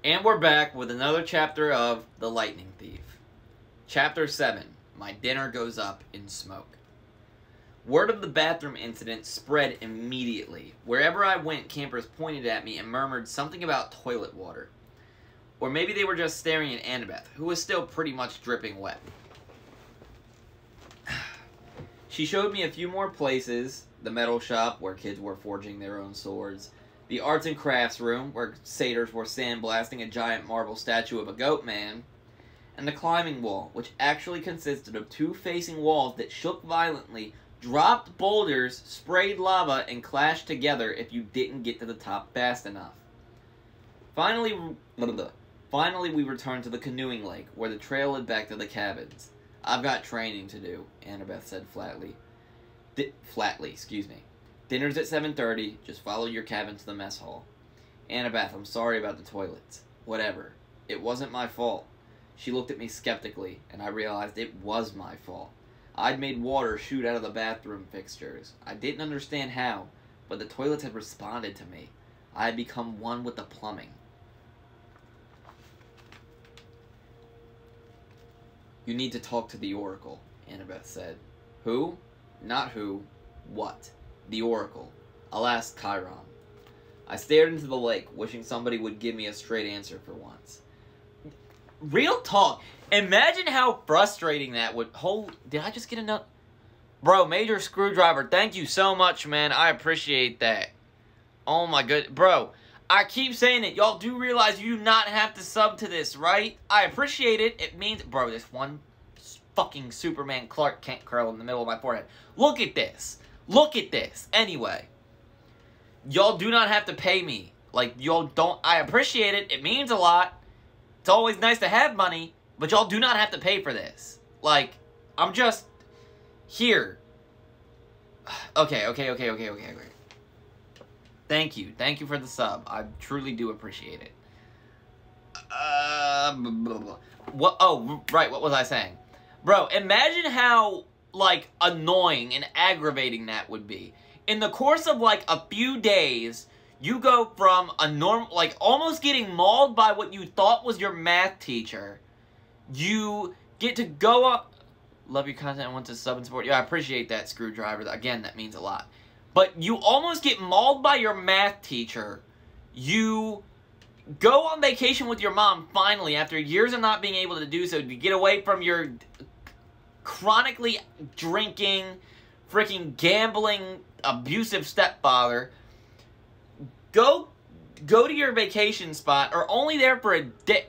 And we're back with another chapter of The Lightning Thief. Chapter 7, My Dinner Goes Up in Smoke. Word of the bathroom incident spread immediately. Wherever I went, campers pointed at me and murmured something about toilet water. Or maybe they were just staring at Annabeth, who was still pretty much dripping wet. She showed me a few more places: the metal shop, where kids were forging their own swords; the arts and crafts room, where satyrs were sandblasting a giant marble statue of a goat man; and the climbing wall, which actually consisted of two facing walls that shook violently, dropped boulders, sprayed lava, and clashed together if you didn't get to the top fast enough. Finally, we returned to the canoeing lake, where the trail led back to the cabins. "I've got training to do," Annabeth said flatly. "Dinner's at 7:30. Just follow your cabin to the mess hall." "Annabeth, I'm sorry about the toilets." "Whatever. It wasn't my fault." She looked at me skeptically, and I realized it was my fault. I'd made water shoot out of the bathroom fixtures. I didn't understand how, but the toilets had responded to me. I had become one with the plumbing. "You need to talk to the Oracle," Annabeth said. "Who?" "Not who. What? The Oracle. I'll ask Chiron." I stared into the lake, wishing somebody would give me a straight answer for once. Real talk. Imagine how frustrating that would... Did I just get enough? Bro, Major Screwdriver, thank you so much, man. I appreciate that. Oh my good... Bro, I keep saying it. Y'all do realize you do not have to sub to this, right? I appreciate it. It means... Bro, this one fucking Superman Clark Kent curl in the middle of my forehead. Look at this. Look at this. Anyway. Y'all do not have to pay me. Like, y'all don't... I appreciate it. It means a lot. It's always nice to have money. But y'all do not have to pay for this. Like, I'm just... Here. Okay. Thank you. Thank you for the sub. I truly do appreciate it. What? Oh, right. What was I saying? Bro, imagine how, like, annoying and aggravating that would be. In the course of, like, a few days, you go from a normal, like, almost getting mauled by what you thought was your math teacher. You get to go up... Love your content and want to sub and support. Yeah, I appreciate that, Screwdriver. Again, that means a lot. But you almost get mauled by your math teacher. You go on vacation with your mom, finally, after years of not being able to do so, to get away from your chronically drinking, freaking gambling, abusive stepfather. Go to your vacation spot, or only there for a day.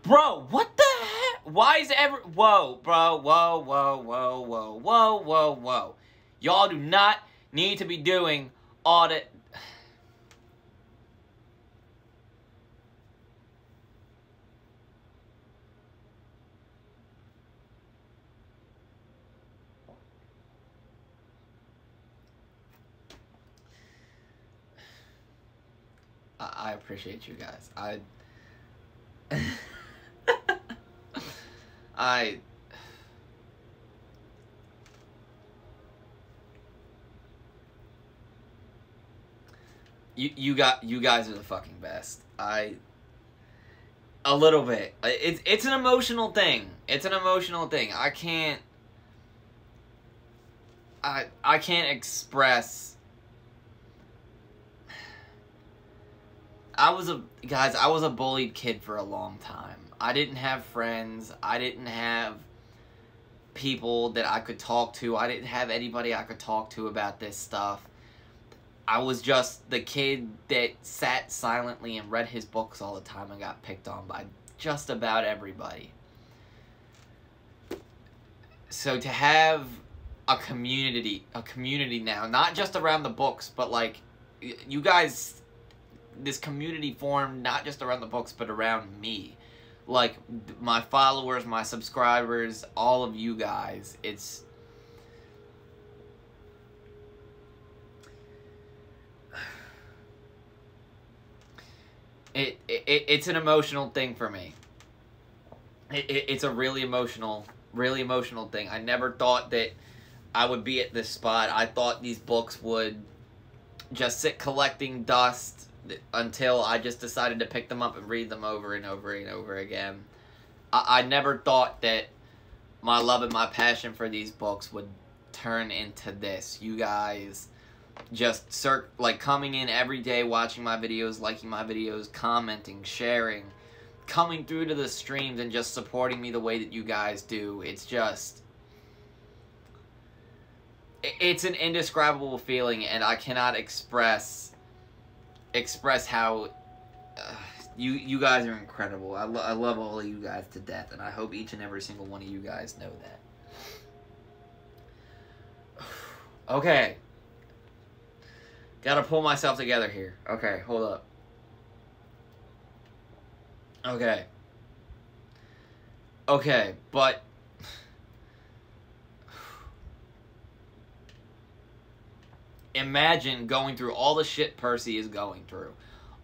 Bro, what the heck? Why is whoa, bro, whoa. Y'all do not need to be doing audit. I appreciate you guys. You guys are the fucking best. A little bit. It's an emotional thing. I can't express. I was a bullied kid for a long time. I didn't have friends. I didn't have people that I could talk to. I didn't have anybody I could talk to about this stuff. I was just the kid that sat silently and read his books all the time and got picked on by just about everybody. So to have a community now, not just around the books, but like, you guys, this community formed not just around the books, but around me. Like, my followers, my subscribers, all of you guys, it's... It's an emotional thing for me. It's a really emotional thing. I never thought that I would be at this spot. I thought these books would just sit collecting dust, until I just decided to pick them up and read them over and over and over again. I never thought that my love and my passion for these books would turn into this. You guys just coming in every day, watching my videos, liking my videos, commenting, sharing, coming through to the streams and just supporting me the way that you guys do. It's just, it's an indescribable feeling, and I cannot express how you guys are incredible. I love all of you guys to death, and I hope each and every single one of you guys know that. Okay. Gotta pull myself together here. Okay, hold up. Okay, but imagine going through all the shit Percy is going through.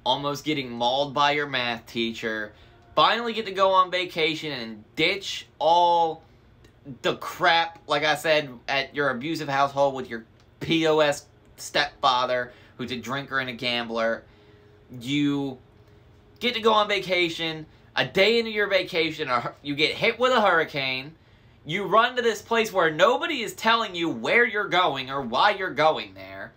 Almost getting mauled by your math teacher. Finally get to go on vacation and ditch all the crap, like I said, at your abusive household with your POS stepfather, who's a drinker and a gambler. You get to go on vacation. A day into your vacation, you get hit with a hurricane. You run to this place where nobody is telling you where you're going or why you're going there.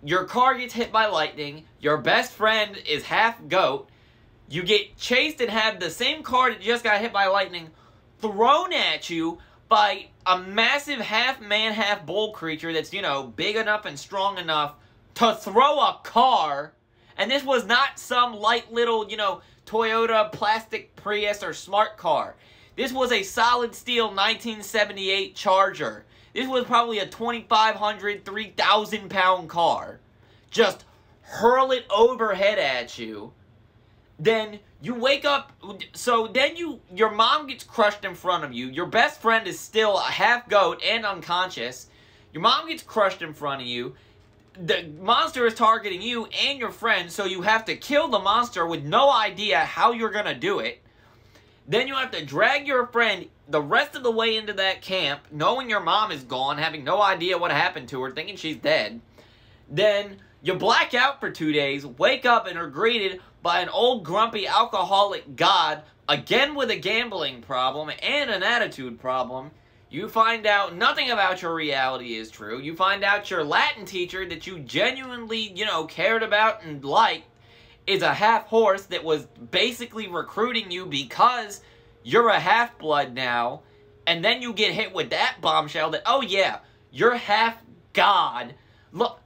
Your car gets hit by lightning. Your best friend is half goat. You get chased and have the same car that just got hit by lightning thrown at you by a massive half-man, half-bull creature that's, you know, big enough and strong enough to throw a car. And this was not some light little, you know, Toyota plastic Prius or smart car. This was a solid steel 1978 Charger. This was probably a 2,500, 3,000 pound car. Just hurl it overhead at you. Then you wake up, so then your mom gets crushed in front of you. Your best friend is still a half goat and unconscious. Your mom gets crushed in front of you. The monster is targeting you and your friend, so you have to kill the monster with no idea how you're gonna do it. Then you have to drag your friend the rest of the way into that camp, knowing your mom is gone, having no idea what happened to her, thinking she's dead. Then you black out for 2 days, wake up and are greeted by an old grumpy alcoholic god, again with a gambling problem and an attitude problem. You find out nothing about your reality is true. You find out your Latin teacher that you genuinely, you know, cared about and liked is a half-horse that was basically recruiting you because you're a half-blood now. And then you get hit with that bombshell that, oh yeah, you're half-god. Look,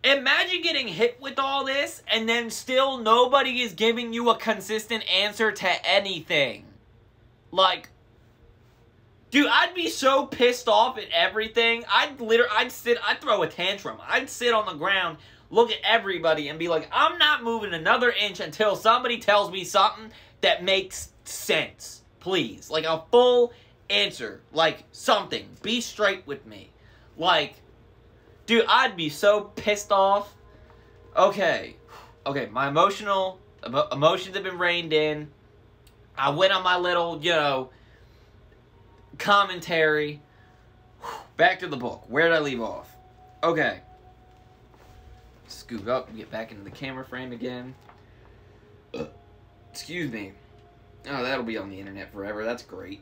imagine getting hit with all this and then still nobody is giving you a consistent answer to anything. Like, dude, I'd be so pissed off at everything. I'd throw a tantrum. I'd sit on the ground, look at everybody, and be like, I'm not moving another inch until somebody tells me something that makes sense. Please. Like, a full answer. Like, something. Be straight with me. Like, dude, I'd be so pissed off. Okay. Okay, my emotions have been reined in. I went on my little, you know, commentary. Back to the book. Where did I leave off? Okay. Scoot up and get back into the camera frame again. Excuse me. Oh, that'll be on the internet forever. That's great.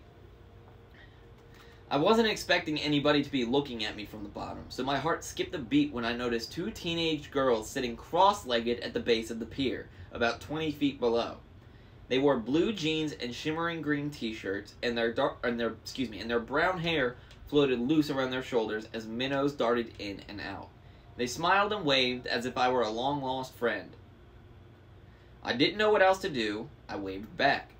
I wasn't expecting anybody to be looking at me from the bottom, so my heart skipped a beat when I noticed two teenage girls sitting cross-legged at the base of the pier, about 20 feet below. They wore blue jeans and shimmering green t-shirts, and their brown hair floated loose around their shoulders as minnows darted in and out. They smiled and waved as if I were a long-lost friend. I didn't know what else to do. I waved back.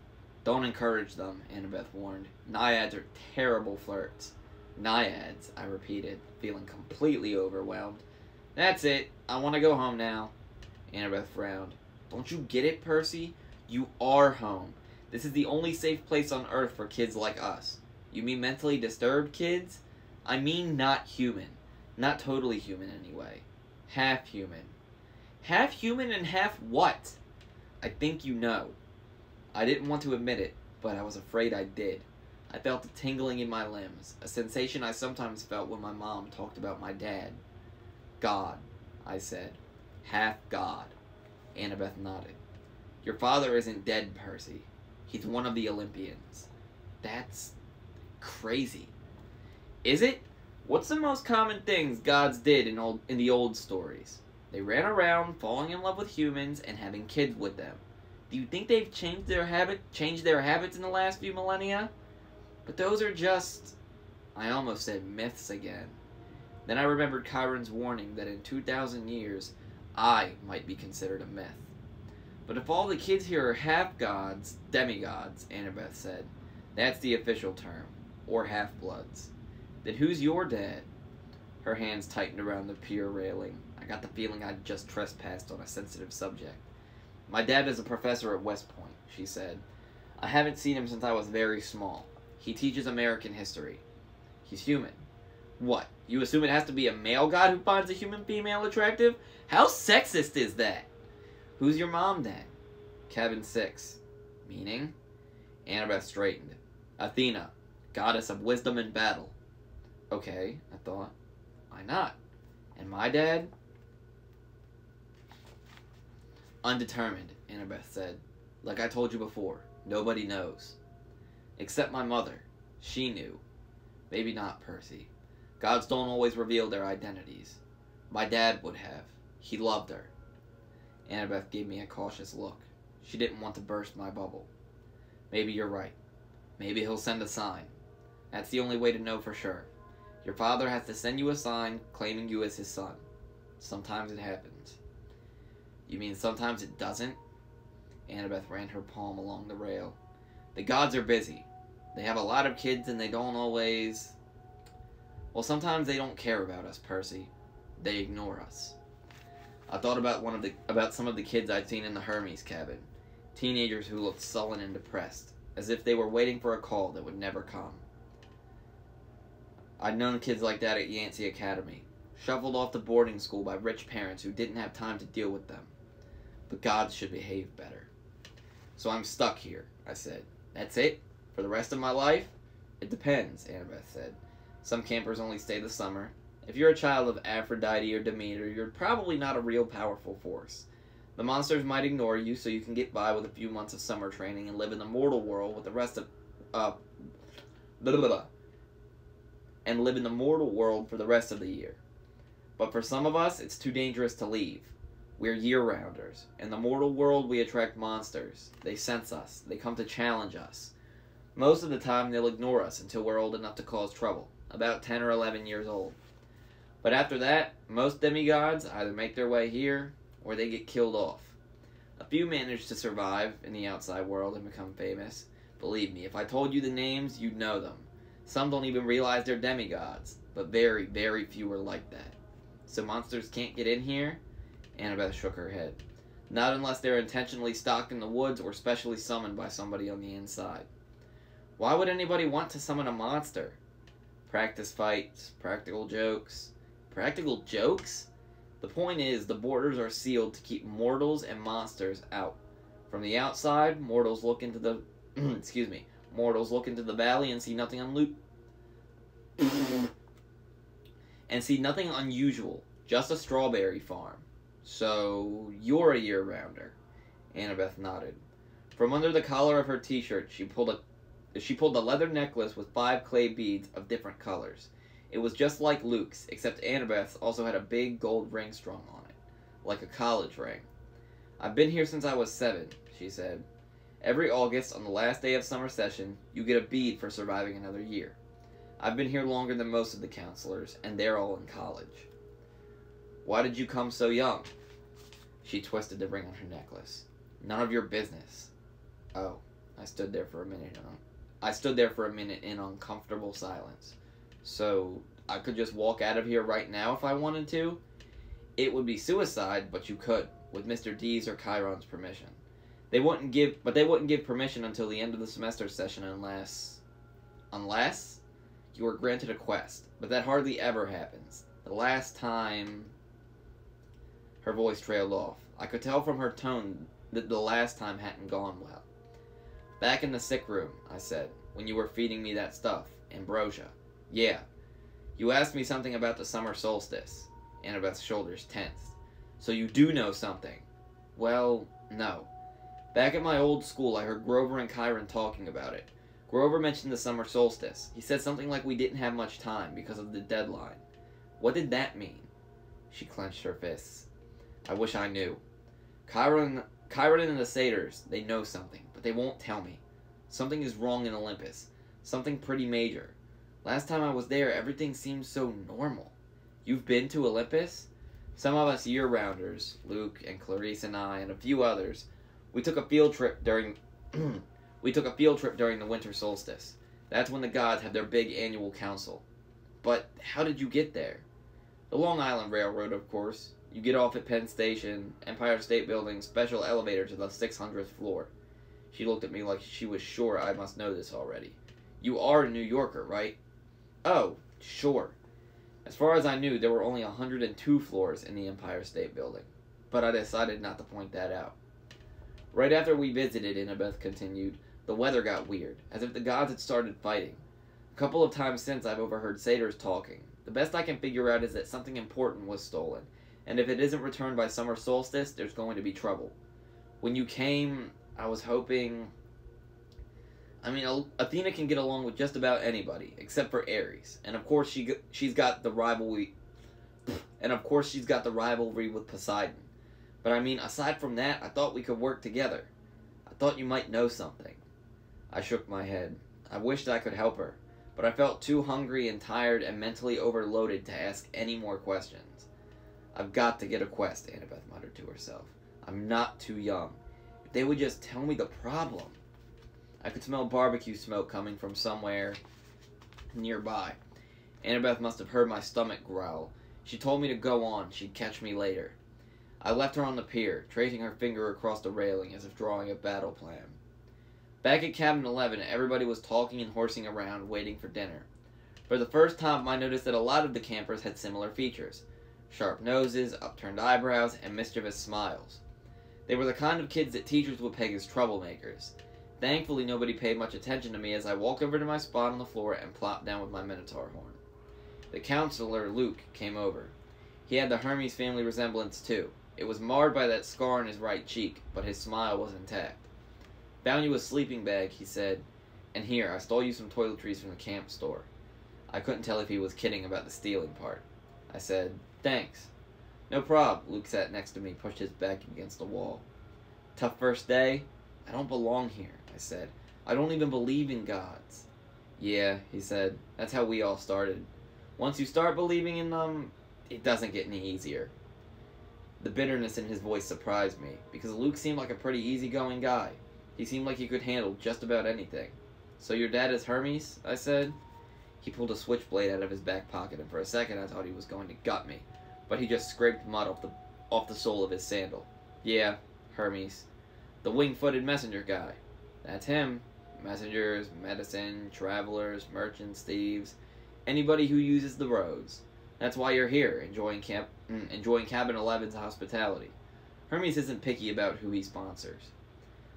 Don't encourage them, Annabeth warned. Naiads are terrible flirts. Naiads, I repeated, feeling completely overwhelmed. That's it. I want to go home now. Annabeth frowned. Don't you get it, Percy? You are home. This is the only safe place on Earth for kids like us. You mean mentally disturbed kids? I mean not human. Not totally human, anyway. Half human. Half human and half what? I think you know. I didn't want to admit it, but I was afraid I did. I felt a tingling in my limbs, a sensation I sometimes felt when my mom talked about my dad. God, I said. Half god. Annabeth nodded. Your father isn't dead, Percy. He's one of the Olympians. That's crazy. Is it? What's the most common things gods did in the old stories? They ran around, falling in love with humans, and having kids with them. Do you think they've changed their habits in the last few millennia? But those are just... I almost said myths again. Then I remembered Chiron's warning that in 2,000 years, I might be considered a myth. But if all the kids here are half-gods, demigods, Annabeth said, that's the official term, or half-bloods. Then who's your dad? Her hands tightened around the pier railing. I got the feeling I'd just trespassed on a sensitive subject. My dad is a professor at West Point, she said. I haven't seen him since I was very small. He teaches American history. He's human. What? You assume it has to be a male god who finds a human female attractive? How sexist is that? Who's your mom, then? Cabin 6. Meaning? Annabeth straightened. Athena, goddess of wisdom and battle. Okay, I thought. Why not? And my dad? Undetermined, Annabeth said. Like I told you before, nobody knows. Except my mother. She knew. Maybe not, Percy. Gods don't always reveal their identities. My dad would have. He loved her. Annabeth gave me a cautious look. She didn't want to burst my bubble. Maybe you're right. Maybe he'll send a sign. That's the only way to know for sure. Your father has to send you a sign claiming you as his son. Sometimes it happens. You mean sometimes it doesn't? Annabeth ran her palm along the rail. The gods are busy. They have a lot of kids and they don't always... Well, sometimes they don't care about us, Percy. They ignore us. I thought about some of the kids I'd seen in the Hermes cabin. Teenagers who looked sullen and depressed, as if they were waiting for a call that would never come. I'd known kids like that at Yancey Academy, shuffled off to boarding school by rich parents who didn't have time to deal with them. But gods should behave better. So I'm stuck here, I said. That's it? For the rest of my life? It depends, Annabeth said. Some campers only stay the summer. If you're a child of Aphrodite or Demeter, you're probably not a real powerful force. The monsters might ignore you so you can get by with a few months of summer training and live in the mortal world with the rest of... and live in the mortal world for the rest of the year. But for some of us, it's too dangerous to leave. We're year-rounders. In the mortal world, we attract monsters. They sense us. They come to challenge us. Most of the time, they'll ignore us until we're old enough to cause trouble, about 10 or 11 years old. But after that, most demigods either make their way here, or they get killed off. A few manage to survive in the outside world and become famous. Believe me, if I told you the names, you'd know them. Some don't even realize they're demigods, but very, very few are like that. So monsters can't get in here? Annabeth shook her head. Not unless they're intentionally stocked in the woods or specially summoned by somebody on the inside. Why would anybody want to summon a monster? Practice fights, practical jokes. Practical jokes? The point is, the borders are sealed to keep mortals and monsters out. From the outside, mortals look into the... mortals look into the valley and see nothing and see nothing unusual. Just a strawberry farm. So, you're a year-rounder. Annabeth nodded. From under the collar of her t-shirt, she pulled a leather necklace with 5 clay beads of different colors. It was just like Luke's, except Annabeth's also had a big gold ring strung on it, like a college ring. I've been here since I was 7, she said. Every August, on the last day of summer session, you get a bead for surviving another year. I've been here longer than most of the counselors, and they're all in college. Why did you come so young? She twisted the ring on her necklace. None of your business. Oh, I stood there for a minute in uncomfortable silence. So, I could just walk out of here right now if I wanted to? It would be suicide, but you could, with Mr. D's or Chiron's permission. They wouldn't give permission until the end of the semester session unless you were granted a quest. But that hardly ever happens. The last time... Her voice trailed off. I could tell from her tone that the last time hadn't gone well. Back in the sick room, I said, when you were feeding me that stuff. Ambrosia. Yeah. You asked me something about the summer solstice. Annabeth's shoulders tensed. So you do know something. Well, no. Back at my old school, I heard Grover and Chiron talking about it. Grover mentioned the summer solstice. He said something like we didn't have much time because of the deadline. What did that mean? She clenched her fists. I wish I knew. Chiron and the satyrs, they know something, but they won't tell me. Something is wrong in Olympus. Something pretty major. Last time I was there, everything seemed so normal. You've been to Olympus? Some of us year-rounders, Luke and Clarice and I, and a few others, we took a field trip during the winter solstice. That's when the gods have their big annual council. But how did you get there? The Long Island Railroad, of course. You get off at Penn Station, Empire State Building, special elevator to the 600th floor. She looked at me like she was sure I must know this already. You are a New Yorker, right? Oh, sure. As far as I knew, there were only 102 floors in the Empire State Building. But I decided not to point that out. Right after we visited, Annabeth continued, the weather got weird, as if the gods had started fighting. A couple of times since I've overheard satyrs talking. The best I can figure out is that something important was stolen, and if it isn't returned by summer solstice, there's going to be trouble. When you came, I was hoping... Athena can get along with just about anybody, except for Ares, and of course she's got the rivalry... with Poseidon. But aside from that, I thought we could work together. I thought you might know something. I shook my head. I wished I could help her, but I felt too hungry and tired and mentally overloaded to ask any more questions. I've got to get a quest, Annabeth muttered to herself. I'm not too young. If they would just tell me the problem. I could smell barbecue smoke coming from somewhere nearby. Annabeth must have heard my stomach growl. She told me to go on. She'd catch me later. I left her on the pier, tracing her finger across the railing as if drawing a battle plan. Back at Cabin 11, everybody was talking and horsing around, waiting for dinner. For the first time, I noticed that a lot of the campers had similar features. Sharp noses, upturned eyebrows, and mischievous smiles. They were the kind of kids that teachers would peg as troublemakers. Thankfully, nobody paid much attention to me as I walked over to my spot on the floor and plopped down with my Minotaur horn. The counselor, Luke, came over. He had the Hermes family resemblance, too. It was marred by that scar on his right cheek, but his smile was intact. Found you a sleeping bag, he said. And here, I stole you some toiletries from the camp store. I couldn't tell if he was kidding about the stealing part. I said, thanks. No prob. Luke sat next to me, pushed his back against the wall. Tough first day? I don't belong here, I said. I don't even believe in gods. Yeah, he said. That's how we all started. Once you start believing in them, it doesn't get any easier. The bitterness in his voice surprised me, because Luke seemed like a pretty easygoing guy. He seemed like he could handle just about anything. So your dad is Hermes? I said. He pulled a switchblade out of his back pocket, and for a second I thought he was going to gut me. But he just scraped mud off the sole of his sandal. Yeah, Hermes. The wing-footed messenger guy. That's him. Messengers, medicine, travelers, merchants, thieves. Anybody who uses the roads. That's why you're here, enjoying Cabin 11's hospitality. Hermes isn't picky about who he sponsors.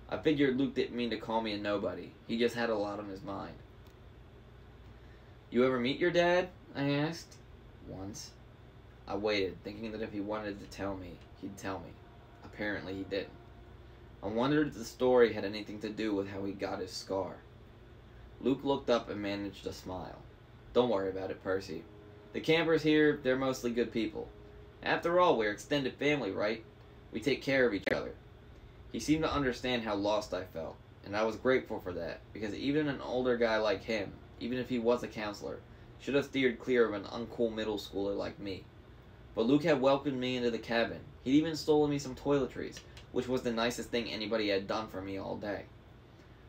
I figured Luke didn't mean to call me a nobody. He just had a lot on his mind. You ever meet your dad? I asked. Once. I waited, thinking that if he wanted to tell me, he'd tell me. Apparently he didn't. I wondered if the story had anything to do with how he got his scar. Luke looked up and managed a smile. Don't worry about it, Percy. The campers here, they're mostly good people. After all, we're extended family, right? We take care of each other. He seemed to understand how lost I felt, and I was grateful for that, because even an older guy like him, even if he was a counselor, should have steered clear of an uncool middle schooler like me. But Luke had welcomed me into the cabin. He'd even stolen me some toiletries, which was the nicest thing anybody had done for me all day.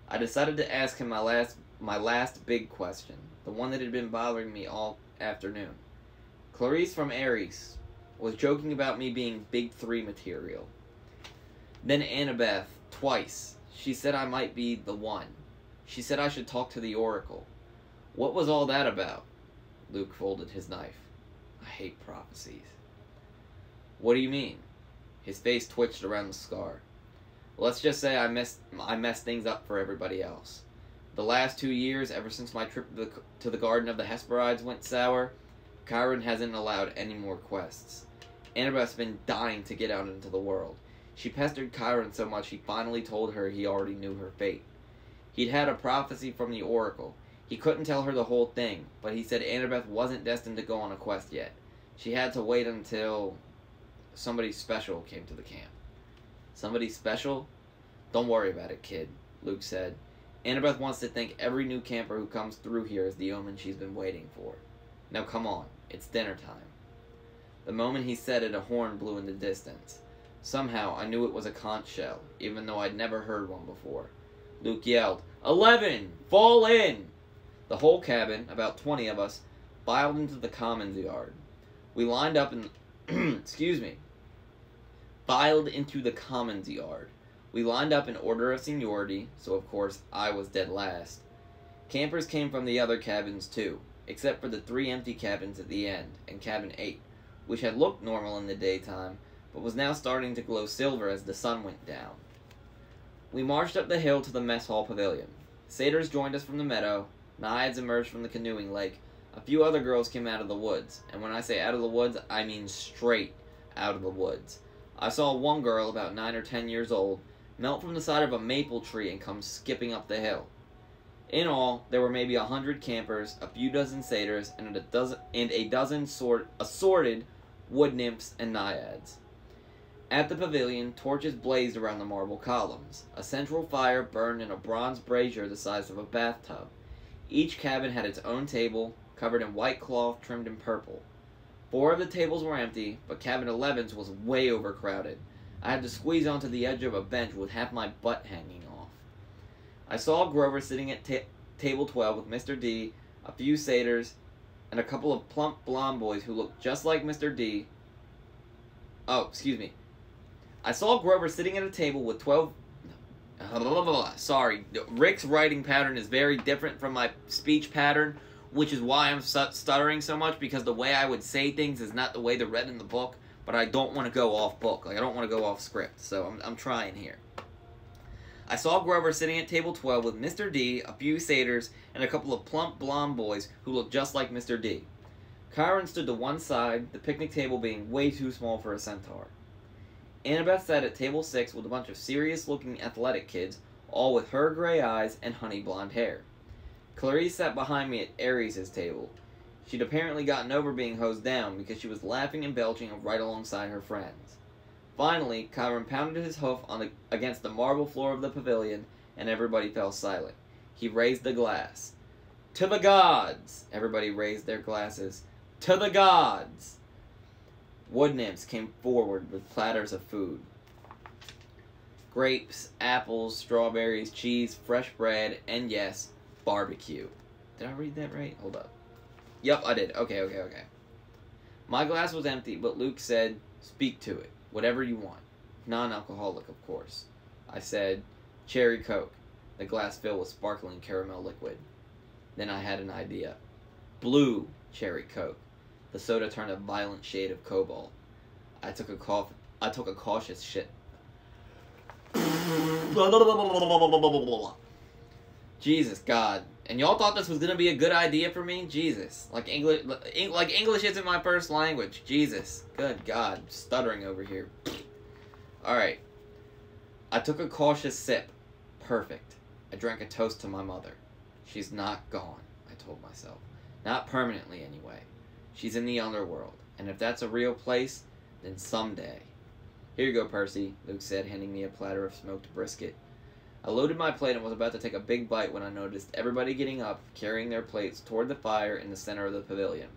I decided to ask him my last big question, the one that had been bothering me all afternoon. Clarice from Ares was joking about me being Big 3 material. Then Annabeth, twice, she said I might be the one. She said I should talk to the Oracle. What was all that about? Luke folded his knife. I hate prophecies. What do you mean? His face twitched around the scar. Let's just say I messed things up for everybody else. The last 2 years, ever since my trip to the Garden of the Hesperides went sour, Chiron hasn't allowed any more quests. Annabeth's been dying to get out into the world. She pestered Chiron so much he finally told her he already knew her fate. He'd had a prophecy from the oracle. He couldn't tell her the whole thing, but he said Annabeth wasn't destined to go on a quest yet. She had to wait until somebody special came to the camp. Somebody special? Don't worry about it, kid, Luke said. Annabeth wants to thank every new camper who comes through here as the omen she's been waiting for. Now come on, it's dinner time. The moment he said it, a horn blew in the distance. Somehow, I knew it was a conch shell, even though I'd never heard one before. Luke yelled, 11! Fall in! The whole cabin, about 20 of us, filed into the commons yard. We lined up in... filed into the commons yard. We lined up in order of seniority, so of course I was dead last. Campers came from the other cabins too, except for the 3 empty cabins at the end, and cabin 8, which had looked normal in the daytime, but was now starting to glow silver as the sun went down. We marched up the hill to the mess hall pavilion. Satyrs joined us from the meadow, Naiads emerged from the canoeing lake, a few other girls came out of the woods, and when I say out of the woods, I mean straight out of the woods. I saw one girl, about 9 or 10 years old, melt from the side of a maple tree and come skipping up the hill. In all, there were maybe 100 campers, a few dozen satyrs, and a dozen assorted wood nymphs and naiads. At the pavilion, torches blazed around the marble columns. A central fire burned in a bronze brazier the size of a bathtub. Each cabin had its own table, covered in white cloth trimmed in purple. 4 of the tables were empty, but cabin 11's was way overcrowded. I had to squeeze onto the edge of a bench with half my butt hanging off. I saw Grover sitting at table 12 with Mr. D, a few satyrs, and a couple of plump blonde boys who looked just like Mr. D. I saw Grover sitting at a table with 12... Sorry, Rick's writing pattern is very different from my speech pattern, which is why I'm stuttering so much, because the way I would say things is not the way they're read in the book, but I don't want to go off book. Like, I don't want to go off script, so I'm trying here. I saw Grover sitting at table 12 with Mr. D, a few satyrs, and a couple of plump blonde boys who looked just like Mr. D. Chiron stood to one side, the picnic table being way too small for a centaur. Annabeth sat at table 6 with a bunch of serious-looking athletic kids, all with her gray eyes and honey blonde hair. Clarice sat behind me at Aries' table. She'd apparently gotten over being hosed down because she was laughing and belching right alongside her friends. Finally, Chiron pounded his hoof against the marble floor of the pavilion, and everybody fell silent. He raised the glass. "To the gods!" Everybody raised their glasses. "To the gods!" Wood nymphs came forward with platters of food. Grapes, apples, strawberries, cheese, fresh bread, and yes, barbecue. Did I read that right? Hold up. Yep, I did. Okay. My glass was empty, but Luke said, "Speak to it. Whatever you want. Non-alcoholic, of course." I said, "Cherry Coke." The glass filled with sparkling caramel liquid. Then I had an idea. Blue cherry Coke. The soda turned a violent shade of cobalt. I took a cautious shit. Jesus God. And y'all thought this was gonna be a good idea for me? Jesus. Like English isn't my first language. Jesus. Good God. Stuttering over here. Alright. I took a cautious sip. Perfect. I drank a toast to my mother. She's not gone, I told myself. Not permanently, anyway. She's in the underworld, and if that's a real place, then someday. "Here you go, Percy," Luke said, handing me a platter of smoked brisket. I loaded my plate and was about to take a big bite when I noticed everybody getting up, carrying their plates toward the fire in the center of the pavilion.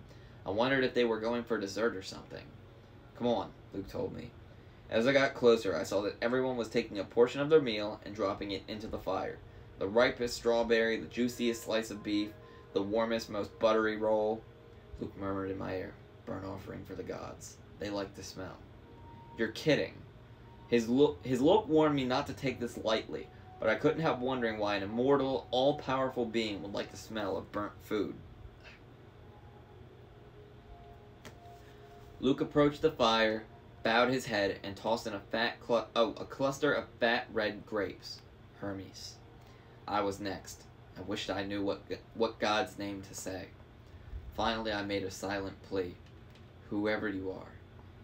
I wondered if they were going for dessert or something. "Come on," Luke told me. As I got closer, I saw that everyone was taking a portion of their meal and dropping it into the fire. The ripest strawberry, the juiciest slice of beef, the warmest, most buttery roll. Luke murmured in my ear, "Burnt offering for the gods. They like the smell." "You're kidding." His look warned me not to take this lightly, but I couldn't help wondering why an immortal, all-powerful being would like the smell of burnt food. Luke approached the fire, bowed his head, and tossed in a cluster of fat red grapes. Hermes. I was next. I wished I knew what God's name to say. Finally, I made a silent plea. "Whoever you are,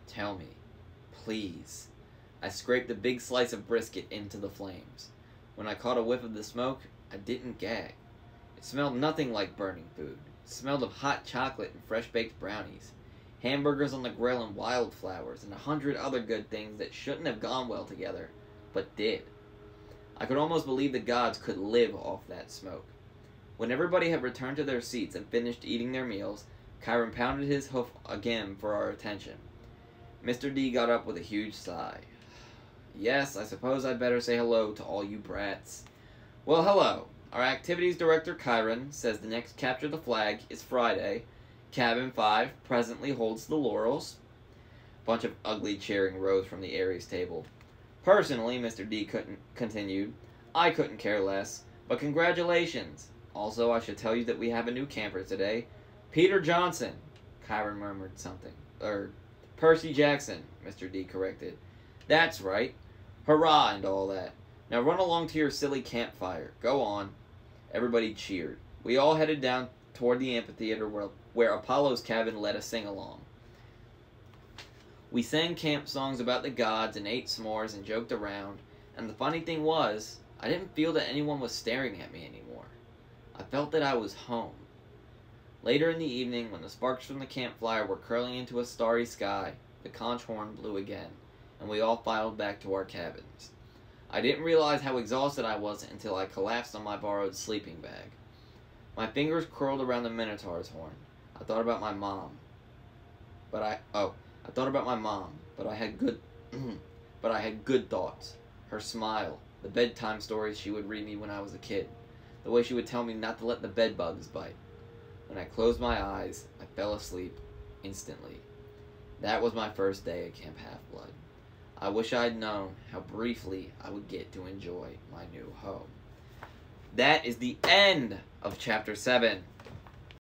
Tell me. Please. I scraped a big slice of brisket into the flames. When I caught a whiff of the smoke, I didn't gag. It smelled nothing like burning food. It smelled of hot chocolate and fresh-baked brownies, hamburgers on the grill and wildflowers, and 100 other good things that shouldn't have gone well together, but did. I could almost believe the gods could live off that smoke. When everybody had returned to their seats and finished eating their meals, Chiron pounded his hoof again for our attention. Mr. D got up with a huge sigh. Yes, I suppose I'd better say hello to all you brats. Well, hello. Our activities director, Chiron, says the next capture the flag is Friday. Cabin 5 presently holds the laurels. Bunch of ugly cheering rose from the Aries table. Personally, Mr. D continued, I couldn't care less, but congratulations. Also, I should tell you that we have a new camper today. Peter Johnson. Chiron murmured something. Percy Jackson, Mr. D corrected. That's right. Hurrah and all that. Now run along to your silly campfire. Go on. Everybody cheered. We all headed down toward the amphitheater where Apollo's cabin let us sing along. We sang camp songs about the gods and ate s'mores and joked around, and the funny thing was, I didn't feel that anyone was staring at me anymore. I felt that I was home. Later in the evening, when the sparks from the campfire were curling into a starry sky, the conch horn blew again, and we all filed back to our cabins. I didn't realize how exhausted I was until I collapsed on my borrowed sleeping bag. My fingers curled around the Minotaur's horn. I thought about my mom. But I had good thoughts. Her smile, the bedtime stories she would read me when I was a kid, the way she would tell me not to let the bed bugs bite. When I closed my eyes, I fell asleep instantly. That was my first day at Camp Half-Blood. I wish I'd known how briefly I would get to enjoy my new home. That is the end of Chapter 7.